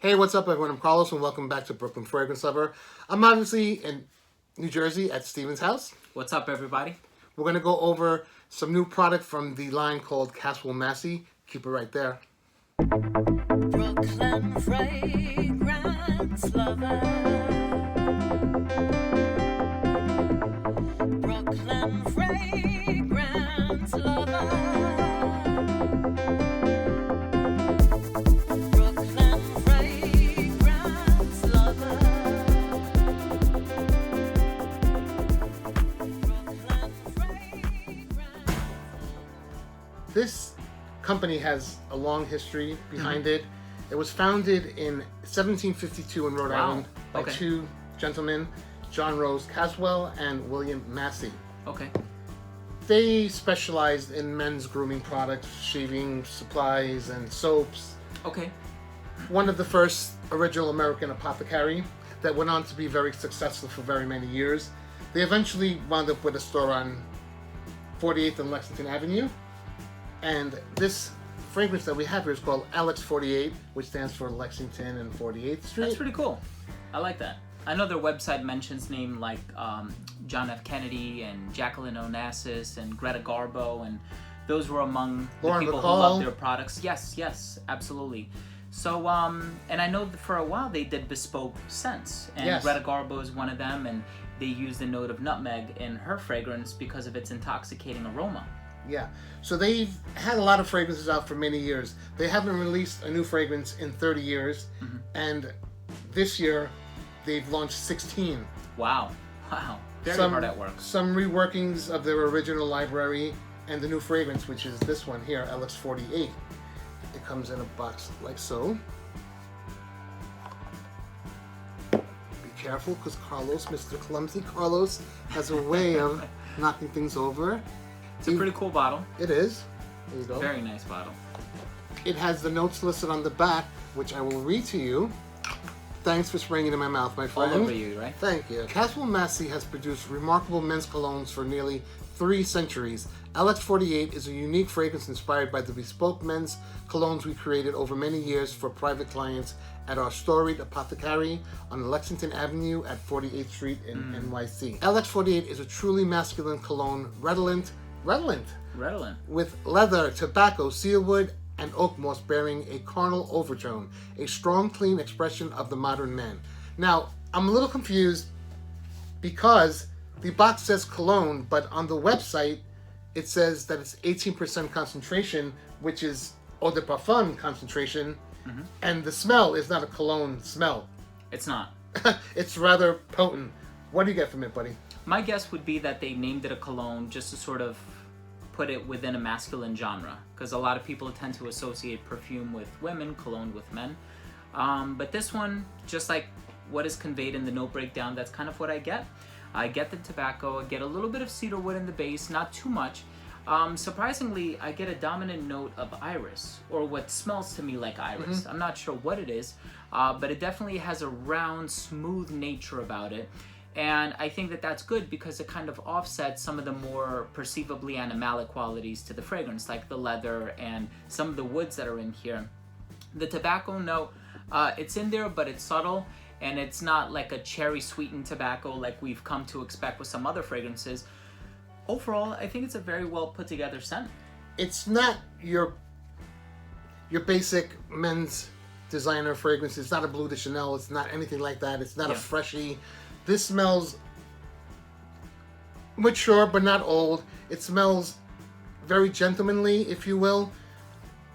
Hey, what's up, everyone? I'm Carlos, and welcome back to Brooklyn Fragrance Lover. I'm obviously in New Jersey at Steven's house. What's up, everybody? We're going to go over some new product from the line called Caswell Massey. Keep it right there. Brooklyn Fragrance Lover. Brooklyn Fragrance Lover. This company has a long history behind it. It was founded in 1752 in Rhode Island by two gentlemen, John Rose Caswell and William Massey. Okay. They specialized in men's grooming products, shaving supplies, and soaps. Okay. One of the first original American apothecary that went on to be very successful for very many years. They eventually wound up with a store on 48th and Lexington Avenue. And this fragrance that we have here is called LX48, which stands for Lexington and 48th Street. That's pretty cool. I like that. I know their website mentions names like John F. Kennedy and Jacqueline Onassis and Greta Garbo, and those were among the people who loved their products. Yes, absolutely. So, and I know that for a while they did bespoke scents, and Greta Garbo is one of them, and they used a note of nutmeg in her fragrance because of its intoxicating aroma. Yeah, so they've had a lot of fragrances out for many years. They haven't released a new fragrance in 30 years, and this year they've launched 16. Wow. Very hard at work. Some reworkings of their original library and the new fragrance, which is this one here, LX48. It comes in a box like so. Be careful, because Carlos, Mr. Clumsy Carlos, has a way of knocking things over. It's a pretty cool bottle. It is. There you go. Very nice bottle. It has the notes listed on the back, which I will read to you. Thanks for spraying it in my mouth, my friend. All over you, right? Thank you. Caswell Massey has produced remarkable men's colognes for nearly 3 centuries. LX48 is a unique fragrance inspired by the bespoke men's colognes we created over many years for private clients at our storied apothecary on Lexington Avenue at 48th Street in NYC. LX48 is a truly masculine cologne, redolent, with leather, tobacco, cedarwood, and oak moss bearing a carnal overtone, a strong, clean expression of the modern man. Now, I'm a little confused because the box says cologne, but on the website it says that it's 18% concentration, which is eau de parfum concentration, and the smell is not a cologne smell. It's not. It's rather potent. What do you get from it, buddy? My guess would be that they named it a cologne just to sort of put it within a masculine genre, because a lot of people tend to associate perfume with women, cologne with men. But this one, just like what is conveyed in the note breakdown, that's kind of what I get. I get the tobacco, I get a little bit of cedarwood in the base, not too much. Surprisingly, I get a dominant note of iris, or what smells to me like iris. I'm not sure what it is, but it definitely has a round, smooth nature about it. And I think that that's good because it kind of offsets some of the more perceivably animalic qualities to the fragrance, like the leather and some of the woods that are in here. The tobacco note, it's in there, but it's subtle, and it's not like a cherry sweetened tobacco like we've come to expect with some other fragrances. Overall, I think it's a very well put together scent. It's not your basic men's designer fragrance. It's not a Bleu de Chanel. It's not anything like that. It's not a freshie. This smells mature, but not old. It smells very gentlemanly, if you will.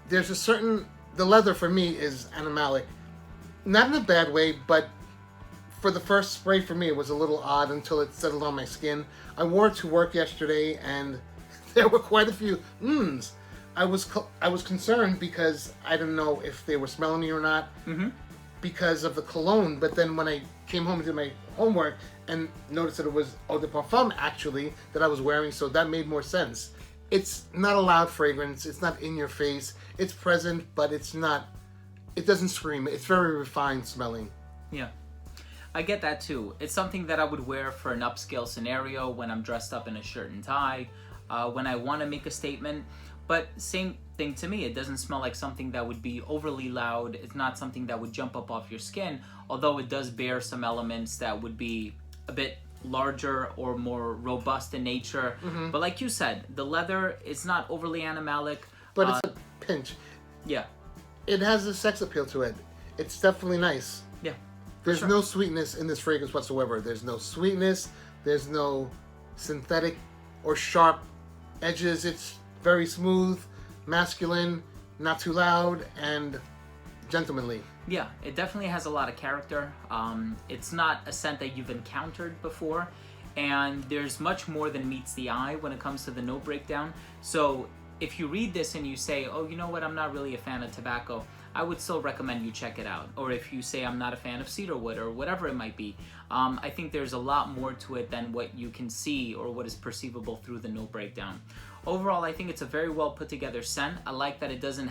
There's a certain... The leather, for me, is animalic. Not in a bad way, but for the first spray, for me, it was a little odd until it settled on my skin. I wore it to work yesterday, and there were quite a few mms. I was concerned because I didn't know if they were smelling me or not because of the cologne, but then when I came home and did my homework and noticed that it was eau de parfum actually that I was wearing, so that made more sense. It's not a loud fragrance, it's not in your face, it's present, but it doesn't scream. It's very refined smelling. Yeah, I get that too. It's something that I would wear for an upscale scenario when I'm dressed up in a shirt and tie, when I want to make a statement. But same thing to me, it doesn't smell like something that would be overly loud. It's not something that would jump up off your skin, although it does bear some elements that would be a bit larger or more robust in nature. But like you said, the leather is not overly animalic. But it's a pinch. Yeah. It has a sex appeal to it. It's definitely nice. Yeah. There's no sweetness in this fragrance whatsoever. There's no sweetness. There's no synthetic or sharp edges. It's very smooth, masculine, not too loud, and gentlemanly. Yeah, it definitely has a lot of character. It's not a scent that you've encountered before, and there's much more than meets the eye when it comes to the note breakdown. So if you read this and you say, oh, you know what, I'm not really a fan of tobacco, I would still recommend you check it out. Or if you say I'm not a fan of cedarwood or whatever it might be, I think there's a lot more to it than what you can see or what is perceivable through the note breakdown. Overall, I think it's a very well put together scent. I like that it doesn't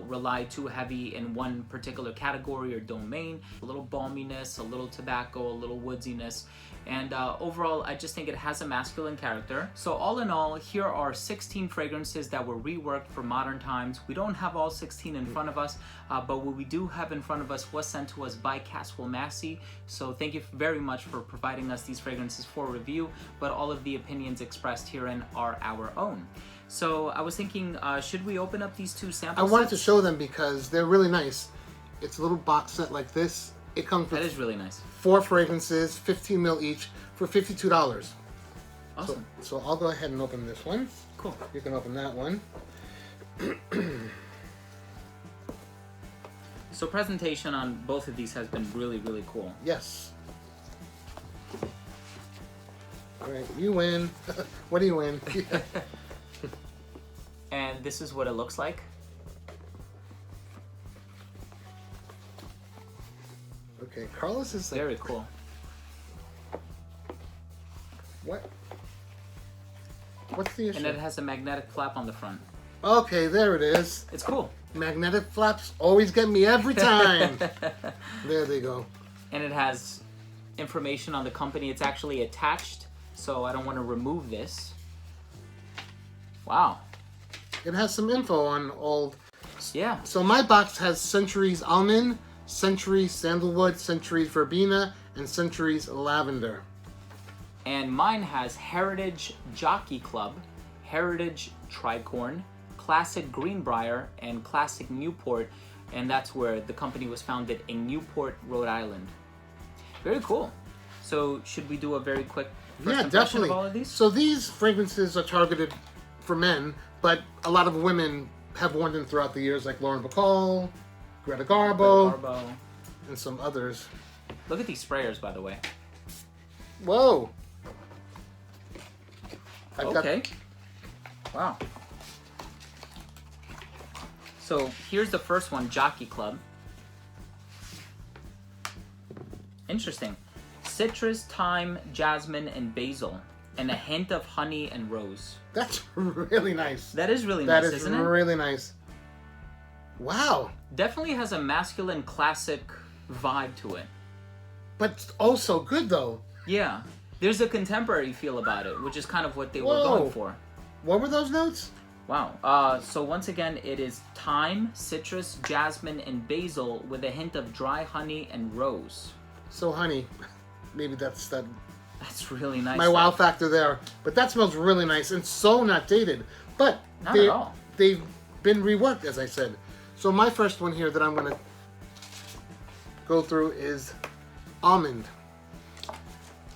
rely too heavy in one particular category or domain. A little balminess, a little tobacco, a little woodsiness. And overall, I just think it has a masculine character. So all in all, here are 16 fragrances that were reworked for modern times. We don't have all 16 in front of us, but what we do have in front of us was sent to us by Caswell Massey. So thank you very much for providing us these fragrances for review, but all of the opinions expressed herein are our own. So I was thinking, should we open up these two sample I wanted to sets? show them because they're really nice. It's a little box set like this. It comes with That is really nice. 4 fragrances, 15 ml each, for $52. Awesome. So I'll go ahead and open this one. Cool. You can open that one. So presentation on both of these has been really, really cool. Yes. All right, you win. What do you win? And this is what it looks like. Okay, Carlos is like, Very cool. what? What's the issue? And it has a magnetic flap on the front. Okay, there it is. It's cool. Magnetic flaps always get me every time. There they go. And it has information on the company. It's actually attached, so I don't want to remove this. Wow. It has some info on all. Yeah. So my box has Centuries Almond, Centuries Sandalwood, Centuries Verbena, and Centuries Lavender. And mine has Heritage Jockey Club, Heritage Tricorn, Classic Greenbrier, and Classic Newport. And that's where the company was founded in Newport, Rhode Island. Very cool. So should we do a very quick first impression definitely. of all of these? So these fragrances are targeted for men, but a lot of women have worn them throughout the years, like Lauren Bacall, Greta Garbo, Garbo. and some others. Look at these sprayers, by the way. Whoa! I've got- Okay. Wow. So here's the first one, Jockey Club. Interesting. Citrus, thyme, jasmine, and basil, and a hint of honey and rose. That's really nice. That is really That nice, is isn't it? really nice. Wow. Definitely has a masculine classic vibe to it. But also good though. Yeah. There's a contemporary feel about it, which is kind of what they were Whoa. going for. What were those notes? Wow. So once again, it is thyme, citrus, jasmine, and basil with a hint of dry honey and rose. So honey, maybe that's that. That's really nice. My wow factor there. But that smells really nice and so not dated. But Not at all. they've been reworked, as I said. So my first one here that I'm going to go through is Almond.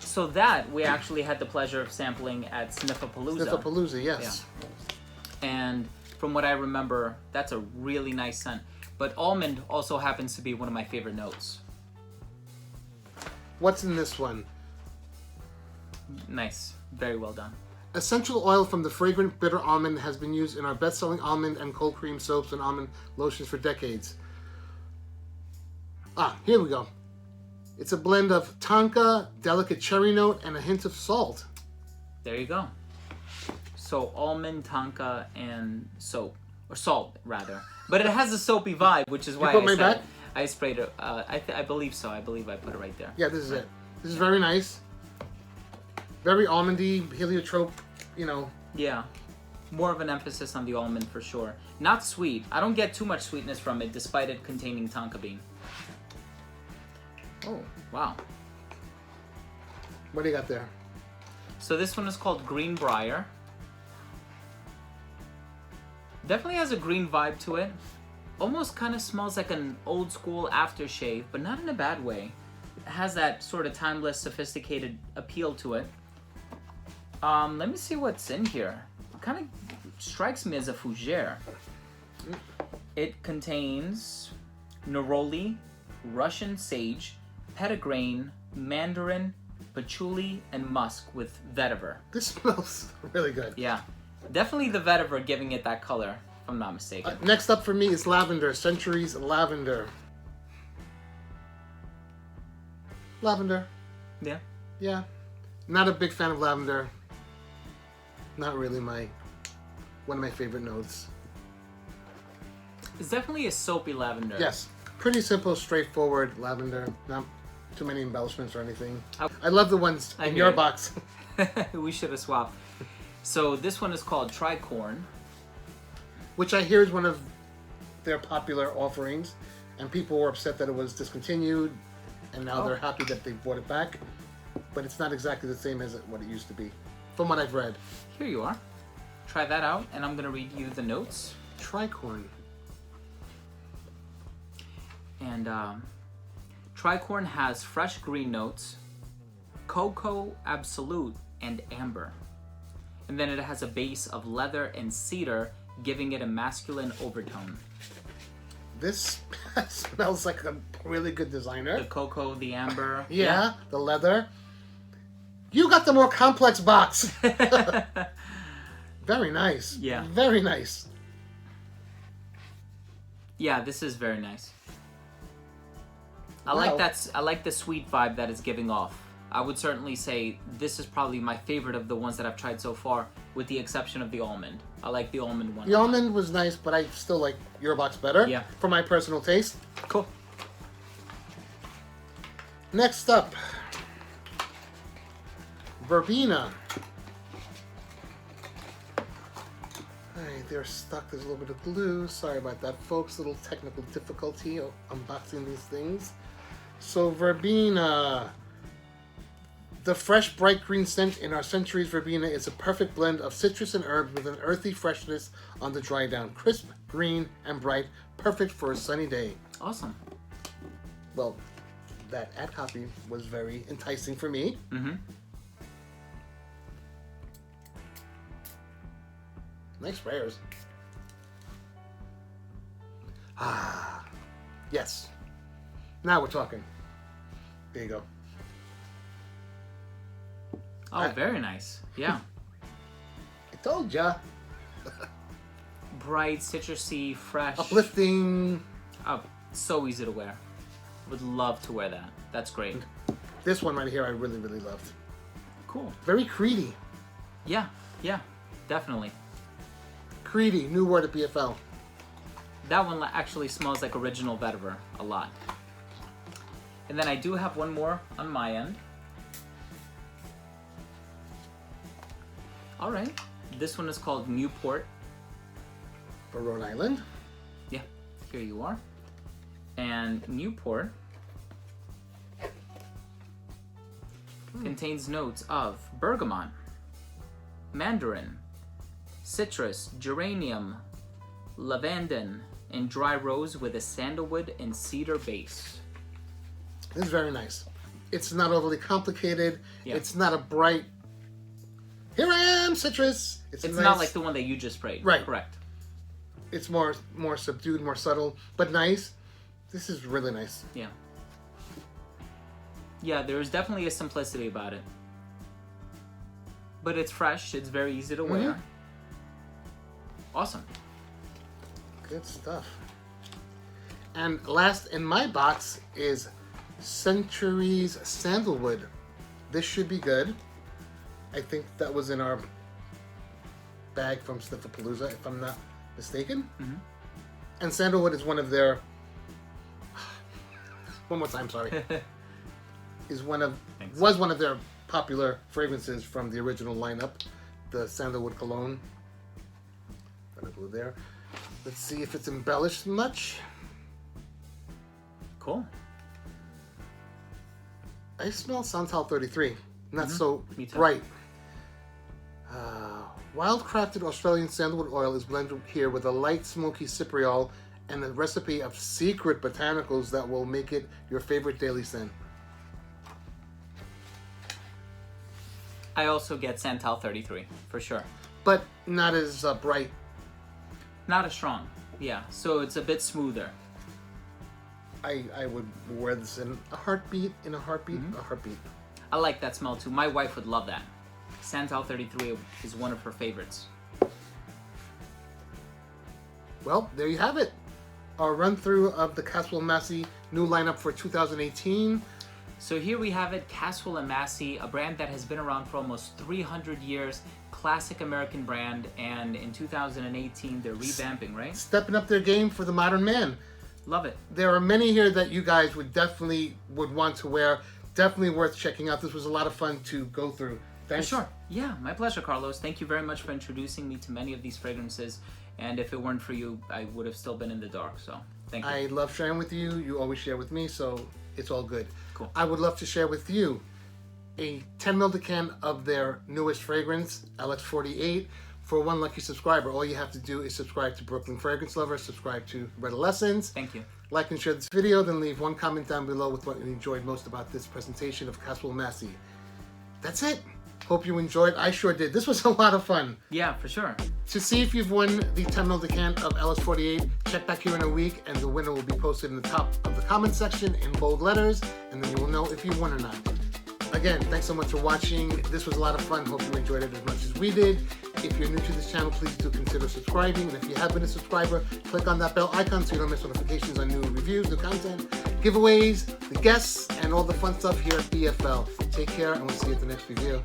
So that we actually had the pleasure of sampling at Sniffapalooza. Sniffapalooza, yes. And from what I remember, that's a really nice scent. But almond also happens to be one of my favorite notes. What's in this one? Nice. Very well done. Essential oil from the fragrant bitter almond has been used in our best-selling almond and cold cream soaps and almond lotions for decades. Ah, here we go. It's a blend of tonka, delicate cherry note, and a hint of salt. There you go. So almond, tonka, and soap. Or salt, rather. But it has a soapy vibe, which is why put I my said back? it. I sprayed it. I believe so. I believe I put it right there. Yeah, this is it. This is very nice. Very almondy, heliotrope, you know. Yeah. more of an emphasis on the almond for sure. Not sweet. I don't get too much sweetness from it, despite it containing tonka bean. Oh, wow. What do you got there? So this one is called Greenbrier. Definitely has a green vibe to it. Almost kind of smells like an old school aftershave, but not in a bad way. It has that sort of timeless, sophisticated appeal to it. Let me see what's in here. It kind of strikes me as a fougere. It contains neroli, Russian sage, petitgrain, mandarin, patchouli, and musk with vetiver. This smells really good. Yeah, definitely the vetiver giving it that color, if I'm not mistaken. Next up for me is lavender. Centuries Lavender. Lavender. Yeah. Yeah. Not a big fan of lavender. Not really one of my favorite notes. It's definitely a soapy lavender. Yes. Pretty simple, straightforward lavender. Not too many embellishments or anything. Oh. I love the ones in your box. We should have swapped. So this one is called Tricorn. Which I hear is one of their popular offerings. And people were upset that it was discontinued. And now they're happy that they brought it back. But it's not exactly the same as what it used to be. From what I've read. Here you are. Try that out, and I'm going to read you the notes. Tricorn. And Tricorn has fresh green notes, cocoa absolute, and amber. And then it has a base of leather and cedar, giving it a masculine overtone. This smells like a really good designer. The cocoa, the amber. Yeah, the leather. You got the more complex box. Very nice. Yeah. Very nice. Yeah, this is very nice. I Wow. like that. I like the sweet vibe that it's giving off. I would certainly say this is probably my favorite of the ones that I've tried so far, with the exception of the almond. I like the almond one. The almond was nice, but I still like your box better. Yeah. For my personal taste. Cool. Next up, verbena. Hey, they're stuck. There's a little bit of glue. Sorry about that, folks. Little technical difficulty unboxing these things. So verbena. The fresh, bright green scent in our Centuries verbena is a perfect blend of citrus and herbs with an earthy freshness on the dry down. Crisp, green, and bright. Perfect for a sunny day. Awesome. Well, that ad copy was very enticing for me. Mm-hmm. Nice sprayers. Ah, yes. Now we're talking. There you go. Oh, very nice. Yeah. I told ya. Bright, citrusy, fresh. Uplifting. Oh, so easy to wear. Would love to wear that. That's great. This one right here I really, really loved. Cool. Very creedy. Yeah, yeah, definitely. Creedy, new word at BFL. That one actually smells like original vetiver a lot. And then I do have one more on my end. All right. This one is called Newport. For Rhode Island. Yeah, here you are. And Newport contains notes of bergamot, mandarin, citrus, geranium, lavender, and dry rose with a sandalwood and cedar base. This is very nice. It's not overly complicated. Yeah. It's not a bright, here I am, citrus. It's nice, not like the one that you just sprayed. Right. Correct. It's more subdued, more subtle, but nice. This is really nice. Yeah. Yeah, there's definitely a simplicity about it. But it's fresh. It's very easy to wear. Mhm. Awesome. Good stuff. And last in my box is Centuries Sandalwood. This should be good. I think that was in our bag from Sniffapalooza, if I'm not mistaken. Mhm. And sandalwood is one of their... One more time, sorry. Was one of their popular fragrances from the original lineup, the Sandalwood Cologne. blue there. Let's see if it's embellished much. Cool. I smell Santal 33. Not so Me too. bright. Wild crafted Australian sandalwood oil is blended here with a light smoky cypriol and a recipe of secret botanicals that will make it your favorite daily scent. I also get Santal 33 for sure. But not as bright. Not as strong. Yeah, so it's a bit smoother. I would wear this in a heartbeat, a heartbeat. I like that smell too. My wife would love that. Santal 33 is one of her favorites. Well, there you have it. Our run through of the Caswell Massey new lineup for 2018. So here we have it, Caswell Massey, a brand that has been around for almost 300 years, classic American brand, and in 2018 they're revamping, right? Stepping up their game for the modern man. Love it. There are many here that you guys would want to wear. Definitely worth checking out. This was a lot of fun to go through. Thanks. For sure. Yeah, my pleasure, Carlos. Thank you very much for introducing me to many of these fragrances. And if it weren't for you, I would have still been in the dark. So thank you. I love sharing with you. You always share with me, so it's all good. Cool. I would love to share with you a 10 ml can of their newest fragrance, LX48, for one lucky subscriber. All you have to do is subscribe to Brooklyn Fragrance Lover, subscribe to REDOLESSENCE. Thank you. Like and share this video, then leave one comment down below with what you enjoyed most about this presentation of Caswell Massey. That's it. Hope you enjoyed. I sure did. This was a lot of fun. Yeah, for sure. To see if you've won the 10 ml can of LX48, check back here in a week and the winner will be posted in the top of the comment section in bold letters, and then you will know if you won or not. Again, thanks so much for watching. This was a lot of fun. Hope you enjoyed it as much as we did. If you're new to this channel, please do consider subscribing. And if you have been a subscriber, click on that bell icon so you don't miss notifications on new reviews, new content, giveaways, the guests, and all the fun stuff here at BFL. Take care, and we'll see you at the next review.